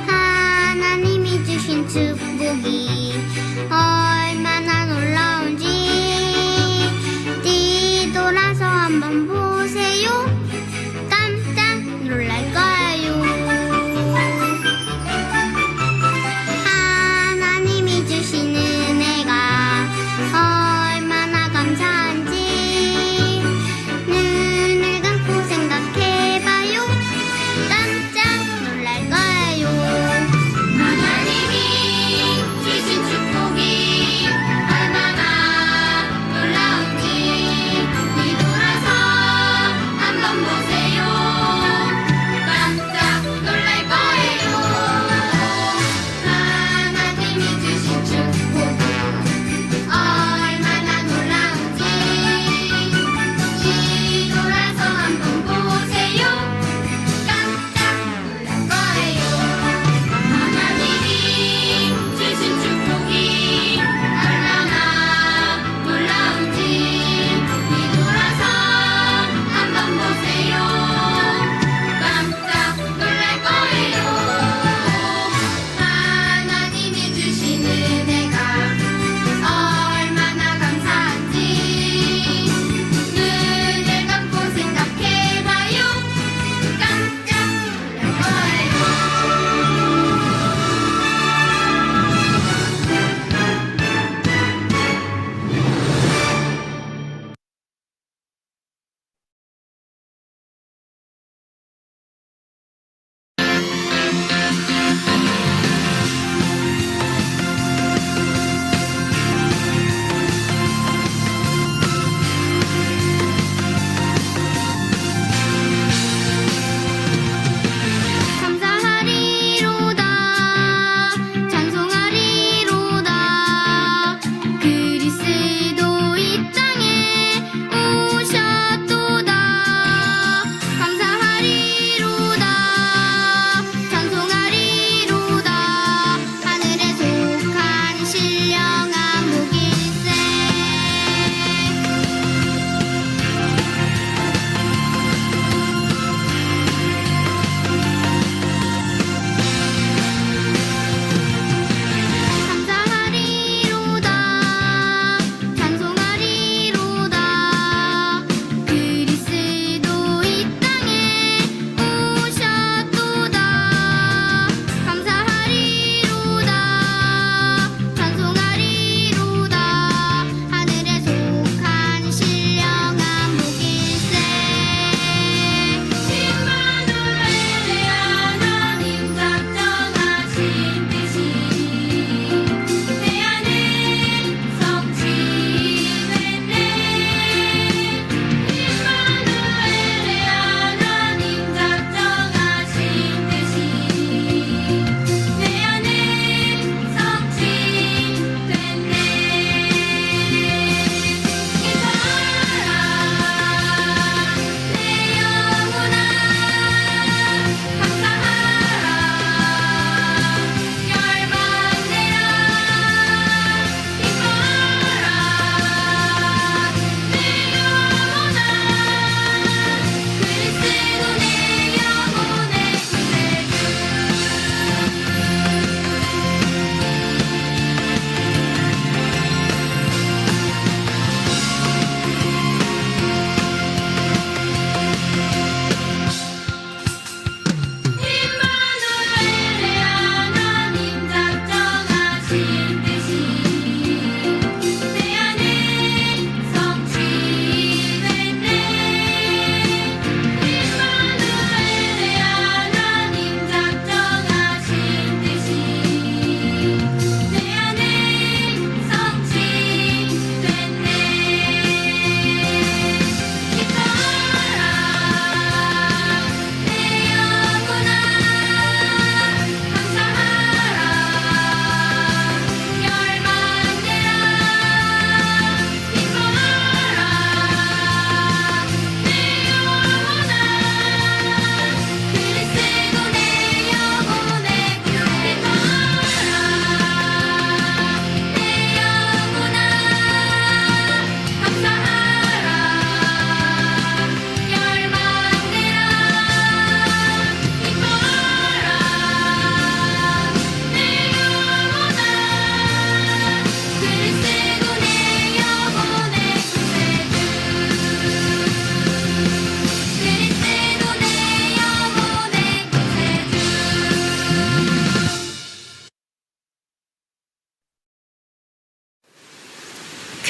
하나님이 주신 축복이 얼마나 놀라운지 뒤돌아서 한번 보세요. 깜짝 놀랄 거예요. 하나님이 주신 은혜가 얼마나 감사한지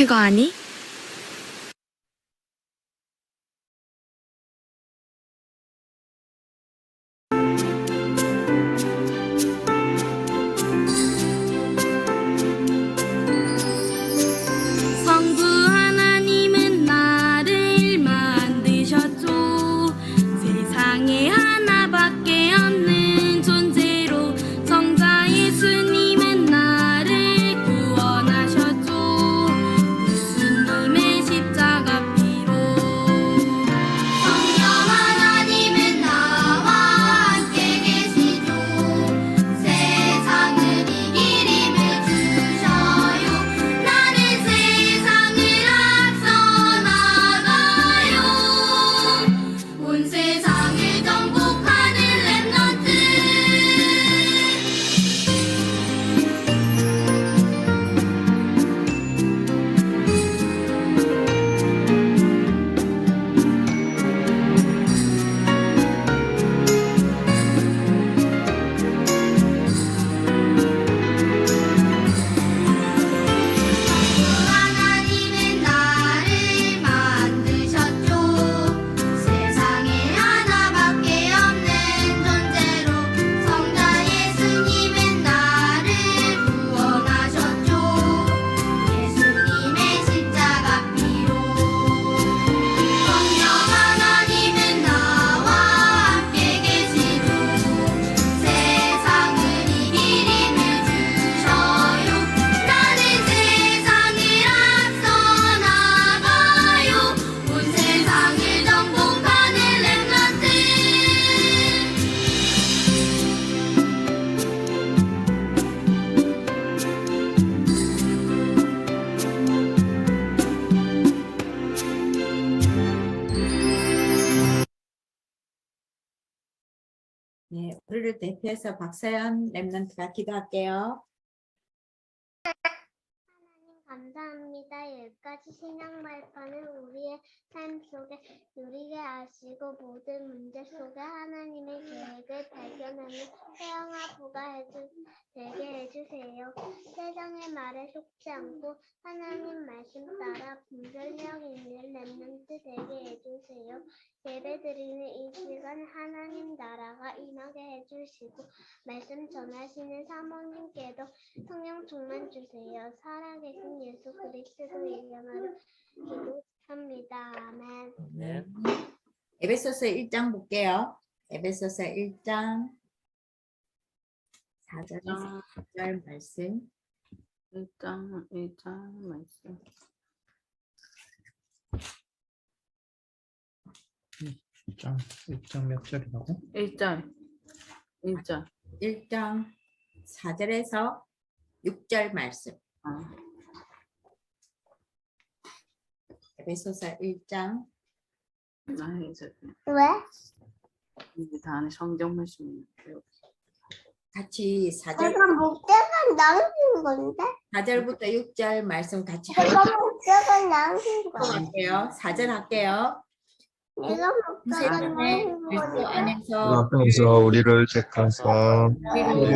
그거 아니? 성부 하나님은 나를 만드셨죠. 세상에 하나밖에 없는 존재로 성자 예수님은 나를 구원하셨죠. 예수님의 십자가 피로 성령 하나님은 나와 함께 계시죠. 세상을 이길 힘을 주셔요. 나는 세상을 앞서 나가요. 온 세상을 정복하는 렘넌트. 하나님은 나를 만드셨죠. 세상에 하나밖에 없는 존재로 성자 예수님은 나를 구원하셨죠. 예수님의 십자가 피로 성령 하나님은 나와 함께 계시죠. 세상을 이길 힘을 주셔요. 나는 세상을 앞서 나가요. 온 세상을 정복하는 렘넌트. 네, 우리를 대표해서 박서연 랩런트가 기도할게요. 하나님 감사합니다. 여기까지 신앙 발판을 우리의 삶 속에 누리게 하시고 모든 문제 속에 하나님의 계획을 발견하는 태영아 부가 되게 해주세요. 세상의 말에 속지 않고 하나님 말씀 따라 분별력 있는 렘넌트 되게 해주세요. 예배드리는 이 시간 하나님 나라가 임하게 해주시고 말씀 전하시는 사모님께도 성령 충만 주세요. 살아계신 예수 그리스도 이름으로 기도합니다. 아멘. 네. 에베소서 1장 볼게요. 에베소서 1장 4절에서 6절 말씀. 1장 말씀. 1장 몇 절이라고? 1절. 1장 4절에서 6절 말씀. 에베소서 1장 이제 왜? 이게 다 안에 성경 말씀이에요. 같이 4절, 내가 목재가 남긴 건데? 4절부터 6절 말씀 같이 내가 목재가 남긴 건데? 할게요. 4절 할게요. 내가 목재가 세상에 남긴 그리스도 건데? 안에서 앞에서 우리를 택하사 우리를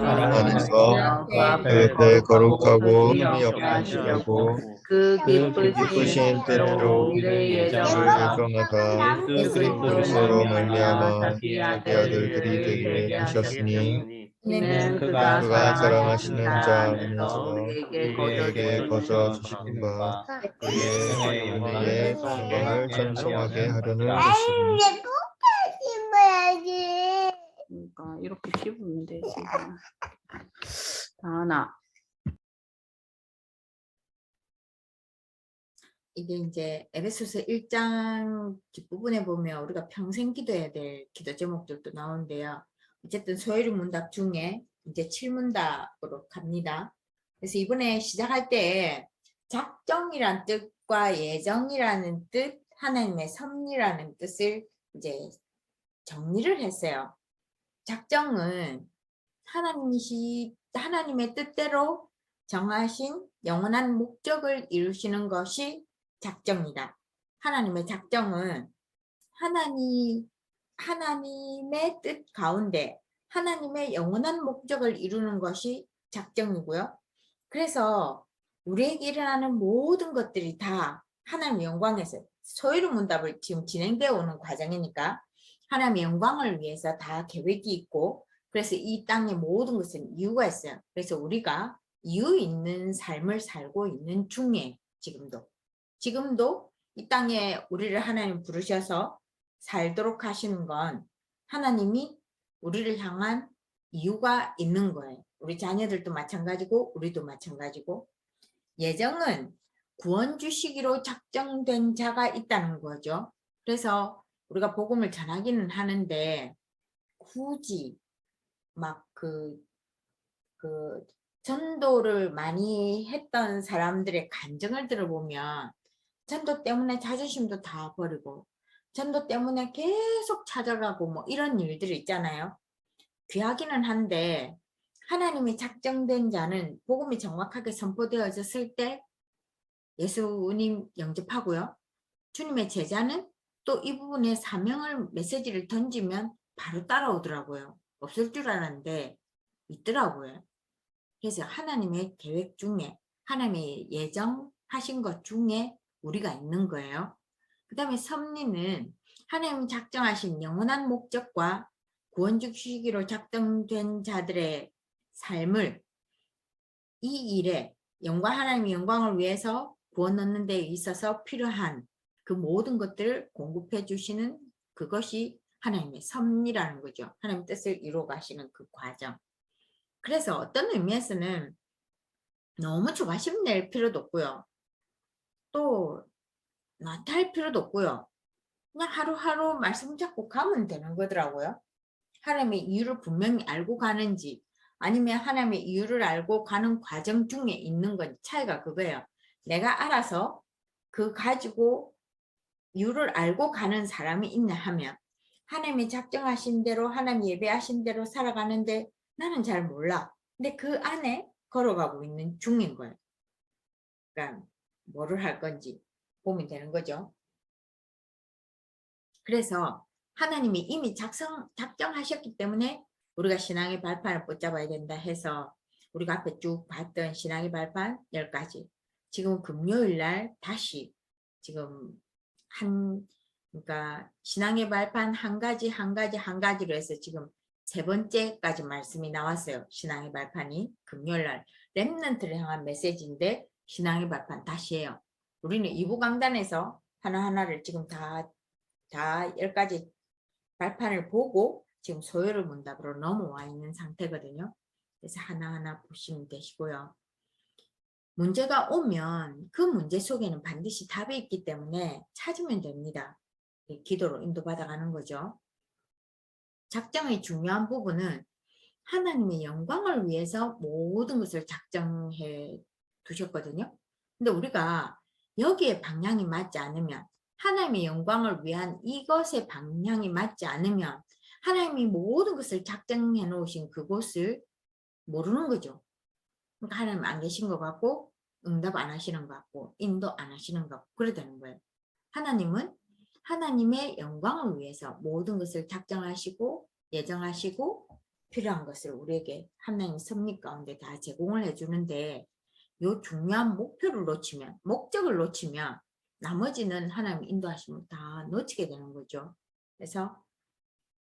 안에서 그때 거룩하고 흠이 없으시려고 그 기쁘신 때로 우리의 예정을 결정하사 예수 그리스도로 말미암아 자기 아들들이 되게 하셨으니 이는 그가 사랑하시는 자 안에서 우리에게 우리에게 거저 주시는 바 그의 은혜의 영광을 전송하게 하려는 것이니 이제 똑같이 봐야지. 그러니까 이렇게 씹으면 되지. 다나. 이게 이제 에베소서 1장 뒷부분에 보면 우리가 평생 기도해야 될 기도 제목들도 나오는데요. 어쨌든 소요리 문답 중에 이제 7문답으로 갑니다. 그래서 이번에 시작할 때 작정이란 뜻과 예정이라는 뜻, 하나님의 섭리라는 뜻을 이제 정리를 했어요. 작정은 하나님의 뜻대로 정하신 영원한 목적을 이루시는 것이 작정이다. 하나님의 작정은 하나님의 뜻 가운데 하나님의 영원한 목적을 이루는 것이 작정이고요. 그래서 우리에게 일어나는 모든 것들이 다 하나님의 영광에서 소유의 문답을 지금 진행되어 오는 과정이니까 하나님의 영광을 위해서 다 계획이 있고 그래서 이 땅의 모든 것은 이유가 있어요. 그래서 우리가 이유 있는 삶을 살고 있는 중에 지금도 이 땅에 우리를 하나님 부르셔서 살도록 하시는 건 하나님이 우리를 향한 이유가 있는 거예요. 우리 자녀들도 마찬가지고 우리도 마찬가지고 예정은 구원 주시기로 작정된 자가 있다는 거죠. 그래서 우리가 복음을 전하기는 하는데 굳이 막 전도를 많이 했던 사람들의 간증을 들어보면 전도 때문에 자존심도 다 버리고 전도 때문에 계속 찾아가고 뭐 이런 일들이 있잖아요. 귀하기는 한데 하나님이 작정된 자는 복음이 정확하게 선포되어졌을 때 예수님 영접하고요. 주님의 제자는 또 이 부분에 사명을 메시지를 던지면 바로 따라오더라고요. 없을 줄 알았는데 있더라고요. 그래서 하나님의 계획 중에 하나님의 예정하신 것 중에 우리가 있는 거예요. 그 다음에 섭리는 하나님 작정하신 영원한 목적과 구원 주시기로 작정된 자들의 삶을 이 일에 하나님의 영광을 위해서 구원 얻는 데 있어서 필요한 그 모든 것들을 공급해 주시는 그것이 하나님의 섭리라는 거죠. 하나님의 뜻을 이루어 가시는 그 과정. 그래서 어떤 의미에서는 너무 조바심 낼 필요도 없고요. 또 나태할 필요도 없고요. 그냥 하루하루 말씀 잡고 가면 되는 거더라고요. 하나님의 이유를 분명히 알고 가는지 아니면 하나님의 이유를 알고 가는 과정 중에 있는 건 차이가 그거예요. 내가 알아서 그 가지고 이유를 알고 가는 사람이 있냐 하면 하나님이 작정하신 대로 하나님 예배하신 대로 살아가는데 나는 잘 몰라. 근데 그 안에 걸어가고 있는 중인 거예요. 그러니까 뭐를 할 건지 보면 되는 거죠. 그래서 하나님이 이미 작정하셨기 때문에 우리가 신앙의 발판을 붙잡아야 된다 해서 우리가 앞에 쭉 봤던 신앙의 발판 10가지 지금 금요일 날 다시 지금 그러니까 신앙의 발판 한 가지로 해서 지금 3번째까지 말씀이 나왔어요. 신앙의 발판이 금요일 날 렘넌트를 향한 메시지인데 신앙의 발판 다시 해요. 우리는 2부 강단에서 하나하나를 지금 다 10가지 발판을 보고 지금 소요를 문답으로 넘어와 있는 상태거든요. 그래서 하나하나 보시면 되시고요. 문제가 오면 그 문제 속에는 반드시 답이 있기 때문에 찾으면 됩니다. 기도로 인도받아가는 거죠. 작정의 중요한 부분은 하나님의 영광을 위해서 모든 것을 작정해 두셨거든요. 근데 우리가 여기에 방향이 맞지 않으면 하나님의 영광을 위한 이것의 방향이 맞지 않으면 하나님이 모든 것을 작정해 놓으신 그곳을 모르는 거죠. 그러니까 하나님 안 계신 것 같고 응답 안 하시는 것 같고 인도 안 하시는 것 같고 그래 되는 거예요. 하나님은 하나님의 영광을 위해서 모든 것을 작정하시고 예정하시고 필요한 것을 우리에게 하나님 섭리 가운데 다 제공을 해주는데 요 중요한 목표를 놓치면 목적을 놓치면 나머지는 하나님 인도하시면 다 놓치게 되는 거죠. 그래서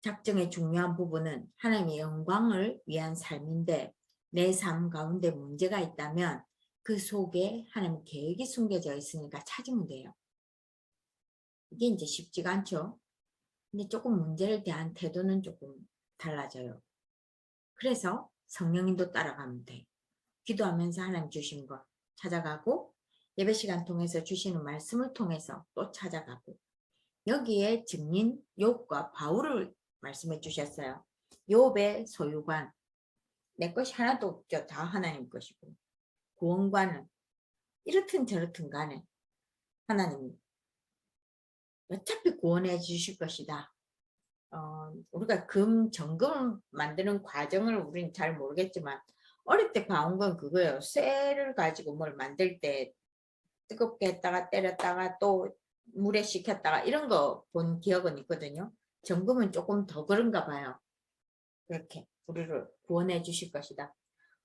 작정의 중요한 부분은 하나님의 영광을 위한 삶인데 내 삶 가운데 문제가 있다면 그 속에 하나님 계획이 숨겨져 있으니까 찾으면 돼요. 이게 이제 쉽지가 않죠. 근데 조금 문제를 대한 태도는 조금 달라져요. 그래서 성령님도 따라가면 돼. 기도하면서 하나님 주신 것 찾아가고 예배 시간 통해서 주시는 말씀을 통해서 또 찾아가고 여기에 증인 욥과 바울을 말씀해 주셨어요. 욥의 소유관 내 것이 하나도 없죠. 다 하나님 것이고 구원관은 이렇든 저렇든 간에 하나님이 어차피 구원해 주실 것이다. 우리가 정금을 만드는 과정을 우리는 잘 모르겠지만 어릴 때 봐온 건 그거예요. 쇠를 가지고 뭘 만들 때 뜨겁게 했다가 때렸다가 또 물에 식혔다가 이런 거 본 기억은 있거든요. 정금은 조금 더 그런가 봐요. 그렇게 우리를 구원해 주실 것이다.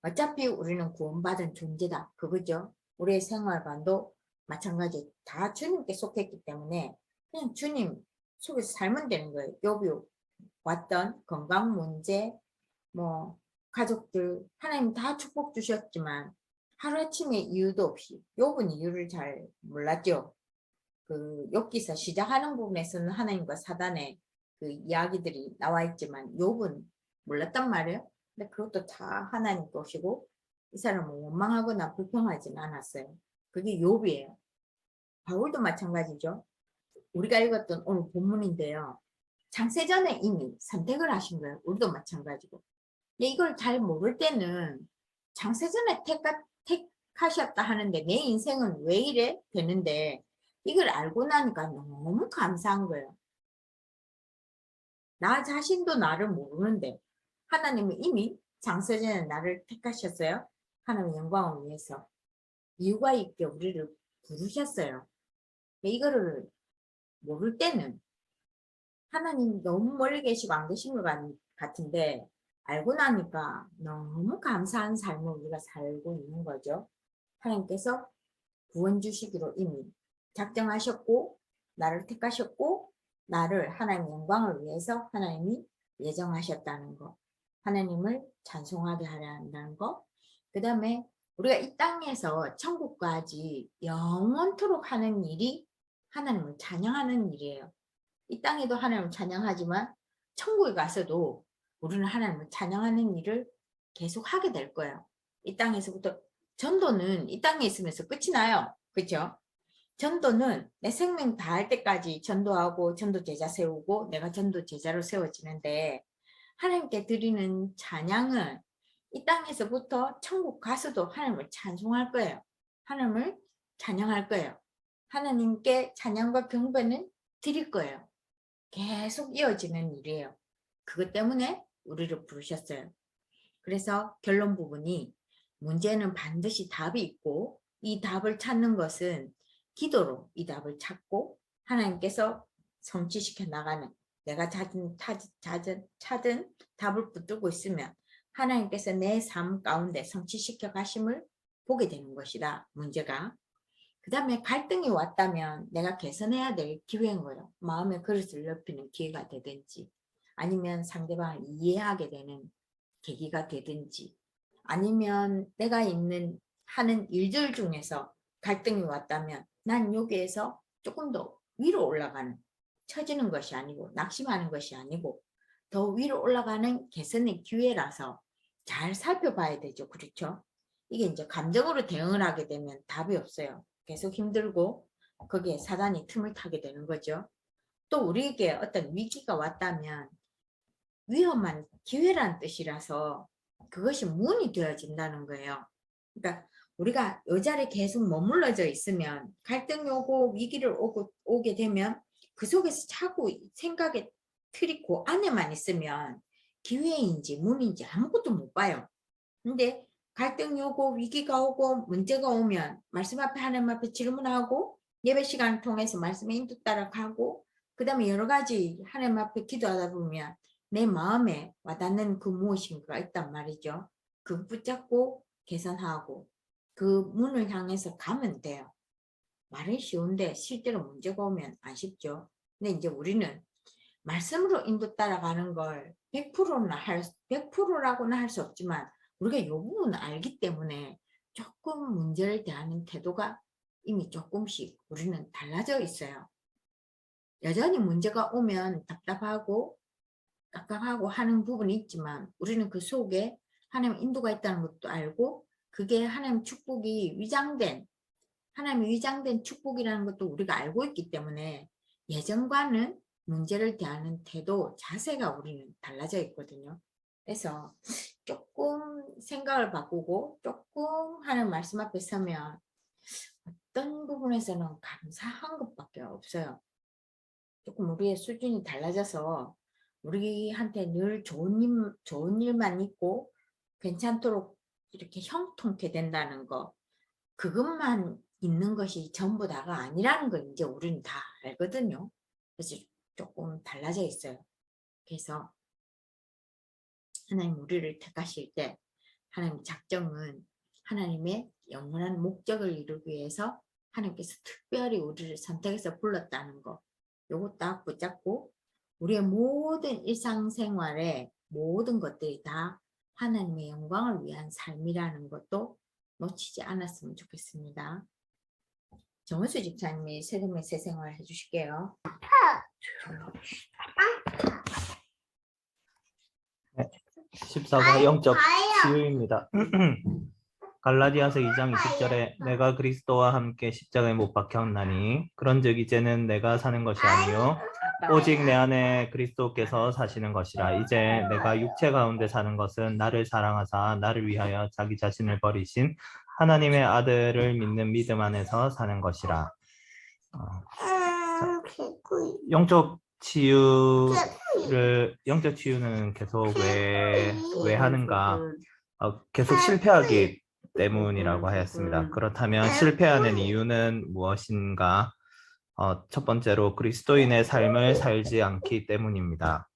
어차피 우리는 구원받은 존재다. 그거죠. 우리의 생활관도 마찬가지 다 주님께 속했기 때문에 그냥 주님 속에서 살면 되는 거예요. 욥이 왔던 건강 문제, 뭐 가족들 하나님 다 축복 주셨지만 하루아침에 이유도 없이 욥은 이유를 잘 몰랐죠. 그 욥기서 시작하는 부분에서는 하나님과 사단의 그 이야기들이 나와 있지만 욥은 몰랐단 말이에요. 근데 그것도 다 하나님 것이고 이 사람은 원망하거나 불평하지는 않았어요. 그게 욥이에요. 바울도 마찬가지죠. 우리가 읽었던 오늘 본문인데요. 창세전에 이미 선택을 하신 거예요. 우리도 마찬가지고. 근데 이걸 잘 모를 때는 창세전에 택하셨다 하는데 내 인생은 왜 이래? 되는데 이걸 알고 나니까 너무 감사한 거예요. 나 자신도 나를 모르는데 하나님은 이미 창세전에 나를 택하셨어요. 하나님의 영광을 위해서 이유가 있게 우리를 부르셨어요. 이거를 모를 때는 하나님 너무 멀리 계시고 안 계신 것 같은데 알고 나니까 너무 감사한 삶을 우리가 살고 있는 거죠. 하나님께서 구원 주시기로 이미 작정하셨고 나를 택하셨고 나를 하나님의 영광을 위해서 하나님이 예정하셨다는 거. 하나님을 찬송하게 하려 한다는 거. 그 다음에 우리가 이 땅에서 천국까지 영원토록 하는 일이 하나님을 찬양하는 일이에요. 이 땅에도 하나님을 찬양하지만 천국에 가서도 우리는 하나님을 찬양하는 일을 계속 하게 될 거예요. 이 땅에서부터 전도는 이 땅에 있으면서 끝이 나요. 그렇죠? 전도는 내 생명 다할 때까지 전도하고 전도 제자 세우고 내가 전도 제자로 세워지는데 하나님께 드리는 찬양은 이 땅에서부터 천국 가서도 하나님을 찬송할 거예요. 하나님을 찬양할 거예요. 하나님께 찬양과 경배는 드릴 거예요. 계속 이어지는 일이에요. 그것 때문에 우리를 부르셨어요. 그래서 결론 부분이 문제는 반드시 답이 있고 이 답을 찾는 것은 기도로 이 답을 찾고 하나님께서 성취시켜 나가는 내가 찾은 답을 붙들고 있으면 하나님께서 내 삶 가운데 성취시켜 가심을 보게 되는 것이다. 문제가. 그 다음에 갈등이 왔다면 내가 개선해야 될 기회인 거예요. 마음의 그릇을 넓히는 기회가 되든지 아니면 상대방을 이해하게 되는 계기가 되든지 아니면 내가 하는 일들 중에서 갈등이 왔다면 난 여기에서 조금 더 위로 올라가는 처지는 것이 아니고 낙심하는 것이 아니고 더 위로 올라가는 개선의 기회라서 잘 살펴봐야 되죠. 그렇죠? 이게 이제 감정으로 대응을 하게 되면 답이 없어요. 계속 힘들고 거기에 사단이 틈을 타게 되는 거죠. 또 우리에게 어떤 위기가 왔다면 위험한 기회란 뜻이라서 그것이 문이 되어진다는 거예요. 그러니까 우리가 이 자리에 계속 머물러져 있으면 갈등이 오고 위기를 오게 되면 그 속에서 자꾸 생각의 틀이 그 안에만 있으면 기회인지 문인지 아무것도 못 봐요. 근데 갈등이 오고 위기가 오고 문제가 오면 말씀 앞에 하나님 앞에 질문하고 예배 시간을 통해서 말씀의 인도 따라 가고 그 다음에 여러 가지 하나님 앞에 기도하다 보면 내 마음에 와닿는 그 무엇인가가 있단 말이죠. 그거 붙잡고 개선하고 그 문을 향해서 가면 돼요. 말은 쉬운데 실제로 문제가 오면 안 쉽죠. 근데 이제 우리는 말씀으로 인도 따라가는 걸 100%라고는 할 수 없지만 우리가 이 부분을 알기 때문에 조금 문제를 대하는 태도가 이미 조금씩 우리는 달라져 있어요. 여전히 문제가 오면 답답하고 깝깝하고 하는 부분이 있지만 우리는 그 속에 하나님의 인도가 있다는 것도 알고 그게 하나님 축복이 하나님의 위장된 축복이라는 것도 우리가 알고 있기 때문에 예전과는 문제를 대하는 태도, 자세가 우리는 달라져 있거든요. 그래서 조금 생각을 바꾸고 조금 하는 말씀 앞에 서면 어떤 부분에서는 감사한 것밖에 없어요. 조금 우리의 수준이 달라져서 우리한테 늘 좋은 일만 있고 괜찮도록 이렇게 형통케 된다는 거 그것만 있는 것이 전부 다가 아니라는 걸 이제 우리는 다 알거든요. 그래서 조금 달라져 있어요. 그래서 하나님 우리를 택하실 때 하나님 작정은 하나님의 영원한 목적을 이루기 위해서 하나님께서 특별히 우리를 선택해서 불렀다는 거, 요거 딱 붙잡고 우리의 모든 일상생활에 모든 것들이 다 하나님의 영광을 위한 삶이라는 것도 놓치지 않았으면 좋겠습니다. 정은수 집사님이 세금의 새 생활 해주실게요. 14가 영적 가요. 치유입니다. 갈라디아서 2장 20절에 내가 그리스도와 함께 십자가에 못 박혔나니 그런즉 이제는 내가 사는 것이 아니요 오직 내 안에 그리스도께서 사시는 것이라. 이제 내가 육체 가운데 사는 것은 나를 사랑하사 나를 위하여 자기 자신을 버리신 하나님의 아들을 믿는 믿음 안에서 사는 것이라. 개구리. 영적 치유는 계속 왜 하는가? 계속 실패하기 때문이라고 하였습니다. 그렇다면 실패하는 이유는 무엇인가? 첫 번째로 그리스도인의 삶을 살지 않기 때문입니다.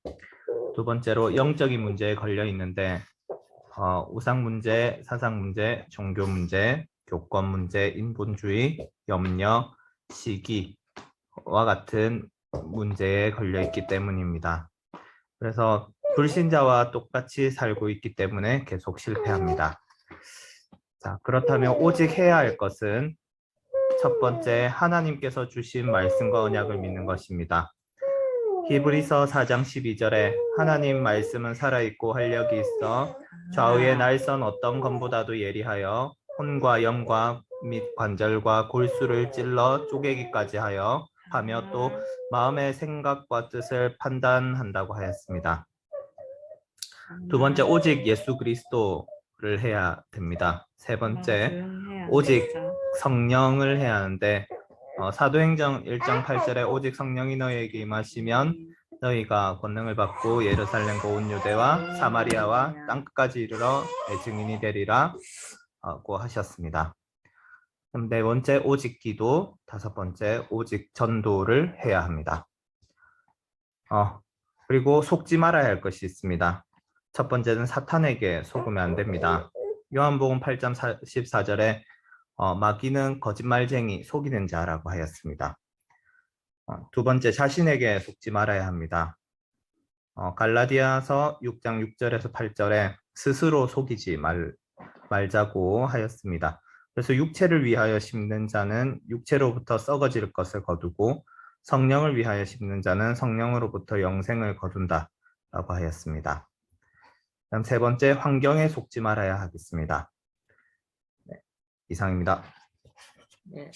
두 번째로 영적인 문제에 걸려 있는데 우상 문제, 사상 문제, 종교 문제, 교권 문제, 인본주의, 염려, 시기와 같은 문제에 걸려 있기 때문입니다. 그래서 불신자와 똑같이 살고 있기 때문에 계속 실패합니다. 자, 그렇다면 오직 해야 할 것은 첫 번째, 하나님께서 주신 말씀과 언약을 믿는 것입니다. 히브리서 4장 12절에 하나님 말씀은 살아있고 활력이 있어 좌우의 날선 어떤 검보다도 예리하여 혼과 영과 및 관절과 골수를 찔러 쪼개기까지 하여 또 마음의 생각과 뜻을 판단한다고 하였습니다. 두 번째, 오직 예수 그리스도를 해야 됩니다. 세 번째, 오직 성령을 해야 하는데 사도행전 1장 8절에 오직 성령이 너희에게 임하시면 너희가 권능을 받고 예루살렘과 온 유대와 사마리아와 땅끝까지 이르러 내 증인이 되리라 고 하셨습니다. 네 번째, 오직 기도. 다섯 번째, 오직 전도를 해야 합니다. 그리고 속지 말아야 할 것이 있습니다. 첫 번째는 사탄에게 속으면 안 됩니다. 요한복음 8장 14절에 마귀는 거짓말쟁이, 속이는 자라고 하였습니다. 두 번째, 자신에게 속지 말아야 합니다. 갈라디아서 6장 6절에서 8절에 스스로 속이지 말자고 하였습니다. 그래서 육체를 위하여 심는 자는 육체로부터 썩어질 것을 거두고 성령을 위하여 심는 자는 성령으로부터 영생을 거둔다 라고 하였습니다. 다음 세 번째, 환경에 속지 말아야 하겠습니다. 네, 이상입니다. 네.